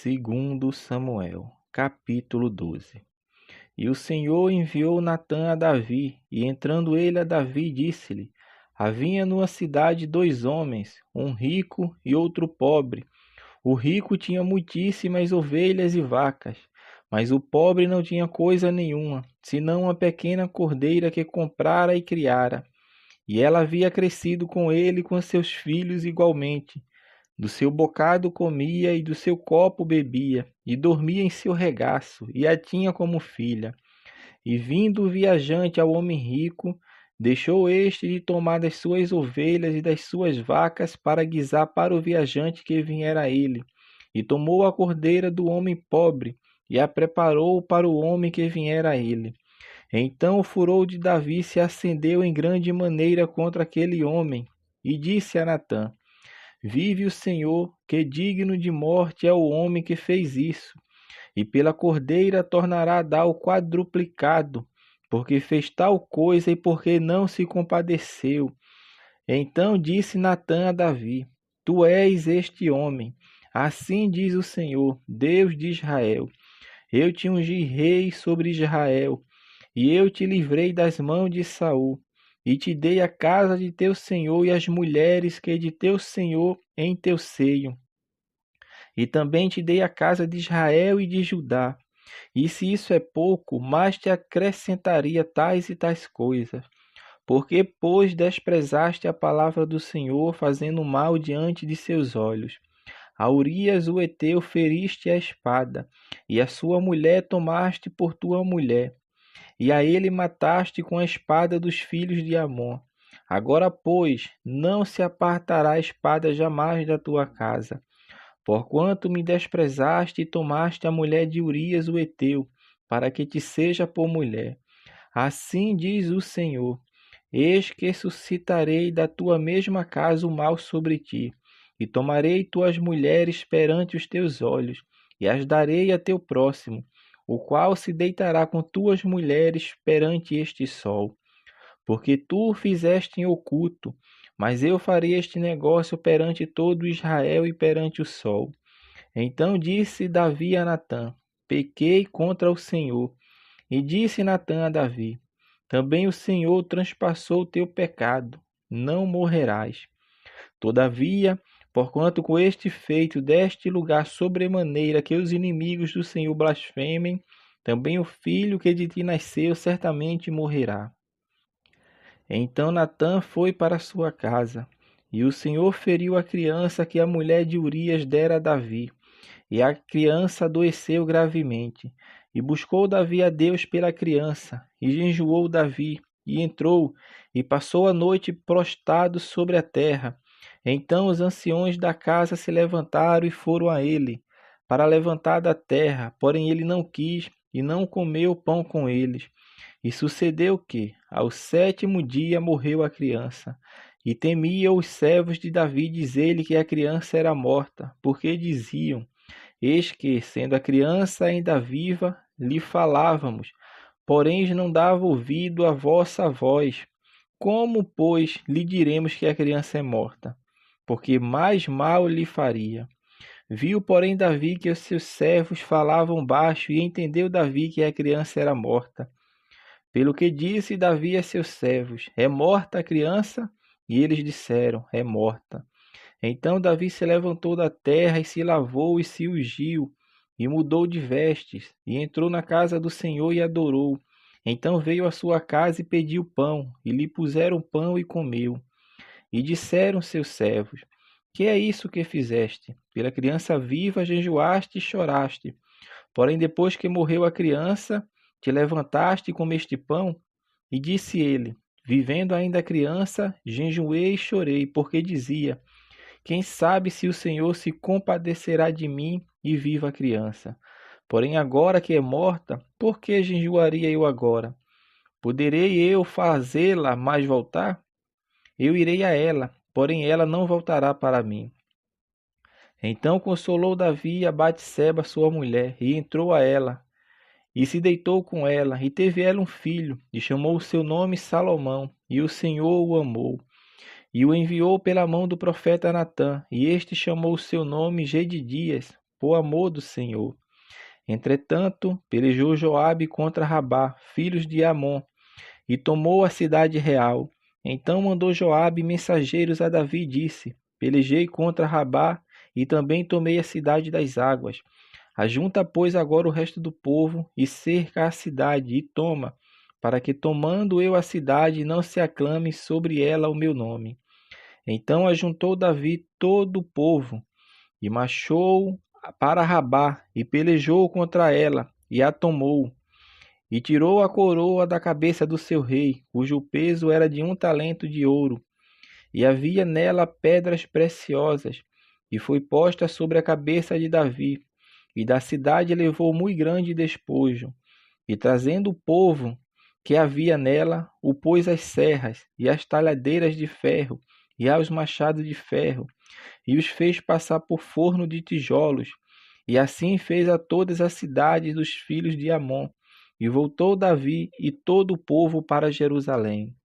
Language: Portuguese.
Segundo Samuel, capítulo 12. E o Senhor enviou Natã a Davi, e entrando ele a Davi, disse-lhe: Havia numa cidade 2 homens, um rico e outro pobre. O rico tinha muitíssimas ovelhas e vacas, mas o pobre não tinha coisa nenhuma, senão uma pequena cordeira que comprara e criara. E ela havia crescido com ele e com seus filhos igualmente. Do seu bocado comia e do seu copo bebia, e dormia em seu regaço, e a tinha como filha. E vindo o viajante ao homem rico, deixou este de tomar das suas ovelhas e das suas vacas para guisar para o viajante que viera a ele. E tomou a cordeira do homem pobre, e a preparou para o homem que viera a ele. Então o furor de Davi se acendeu em grande maneira contra aquele homem, e disse a Natã: Vive o Senhor, que digno de morte é o homem que fez isso, e pela cordeira tornará a dar o quadruplicado, porque fez tal coisa e porque não se compadeceu. Então disse Natã a Davi: Tu és este homem. Assim diz o Senhor, Deus de Israel: Eu te ungi rei sobre Israel, e eu te livrei das mãos de Saul, e te dei a casa de teu senhor e as mulheres que de teu senhor em teu seio. E também te dei a casa de Israel e de Judá. E se isso é pouco, mais te acrescentaria tais e tais coisas. Porque, pois, desprezaste a palavra do Senhor, fazendo mal diante de seus olhos. A Urias o Heteu feriste a espada, e a sua mulher tomaste por tua mulher. E a ele mataste com a espada dos filhos de Amon. Agora, pois, não se apartará a espada jamais da tua casa. Porquanto me desprezaste e tomaste a mulher de Urias o Heteu, para que te seja por mulher. Assim diz o Senhor: Eis que suscitarei da tua mesma casa o mal sobre ti, e tomarei tuas mulheres perante os teus olhos, e as darei a teu próximo, o qual se deitará com tuas mulheres perante este sol. Porque tu o fizeste em oculto, mas eu farei este negócio perante todo Israel e perante o sol. Então disse Davi a Natã: Pequei contra o Senhor. E disse Natã a Davi: Também o Senhor transpassou o teu pecado, não morrerás. Todavia, porquanto com este feito deste lugar sobremaneira que os inimigos do Senhor blasfemem, também o filho que de ti nasceu certamente morrerá. Então Natã foi para sua casa, e o Senhor feriu a criança que a mulher de Urias dera a Davi, e a criança adoeceu gravemente. E buscou Davi a Deus pela criança, e jejuou Davi, e entrou, e passou a noite prostrado sobre a terra. Então os anciões da casa se levantaram e foram a ele, para levantar da terra, porém ele não quis, e não comeu pão com eles. E sucedeu que, ao 7º dia, morreu a criança. E temiam os servos de Davi dizer-lhe que a criança era morta, porque diziam: Eis que, sendo a criança ainda viva, lhe falávamos, porém não dava ouvido à vossa voz. Como, pois, lhe diremos que a criança é morta? Porque mais mal lhe faria. Viu, porém, Davi que os seus servos falavam baixo, e entendeu Davi que a criança era morta. Pelo que disse Davi a seus servos: É morta a criança? E eles disseram: É morta. Então Davi se levantou da terra e se lavou e se ungiu, e mudou de vestes, e entrou na casa do Senhor e adorou. Então veio à sua casa e pediu pão, e lhe puseram pão e comeu. E disseram seus servos: Que é isso que fizeste? Pela criança viva jejuaste e choraste. Porém, depois que morreu a criança, te levantaste e comeste pão? E disse ele: Vivendo ainda a criança, jejuei e chorei, porque dizia: Quem sabe se o Senhor se compadecerá de mim e viva a criança. Porém, agora que é morta, por que jejuaria eu agora? Poderei eu fazê-la mais voltar? Eu irei a ela, porém ela não voltará para mim. Então consolou Davi a Batseba, sua mulher, e entrou a ela, e se deitou com ela, e teve ela um filho, e chamou o seu nome Salomão, e o Senhor o amou. E o enviou pela mão do profeta Natã, e este chamou o seu nome Gedidias, por amor do Senhor. Entretanto, pelejou Joabe contra Rabá, filhos de Amon, e tomou a cidade real. Então mandou Joabe mensageiros a Davi e disse: Pelejei contra Rabá e também tomei a cidade das águas. Ajunta, pois, agora o resto do povo e cerca a cidade e toma, para que tomando eu a cidade não se aclame sobre ela o meu nome. Então ajuntou Davi todo o povo e marchou para Rabá e pelejou contra ela e a tomou. E tirou a coroa da cabeça do seu rei, cujo peso era de 1 talento de ouro, e havia nela pedras preciosas, e foi posta sobre a cabeça de Davi. E da cidade levou muito grande despojo, e trazendo o povo que havia nela, o pôs às serras, e às talhadeiras de ferro, e aos machados de ferro, e os fez passar por forno de tijolos, e assim fez a todas as cidades dos filhos de Amon. E voltou Davi e todo o povo para Jerusalém.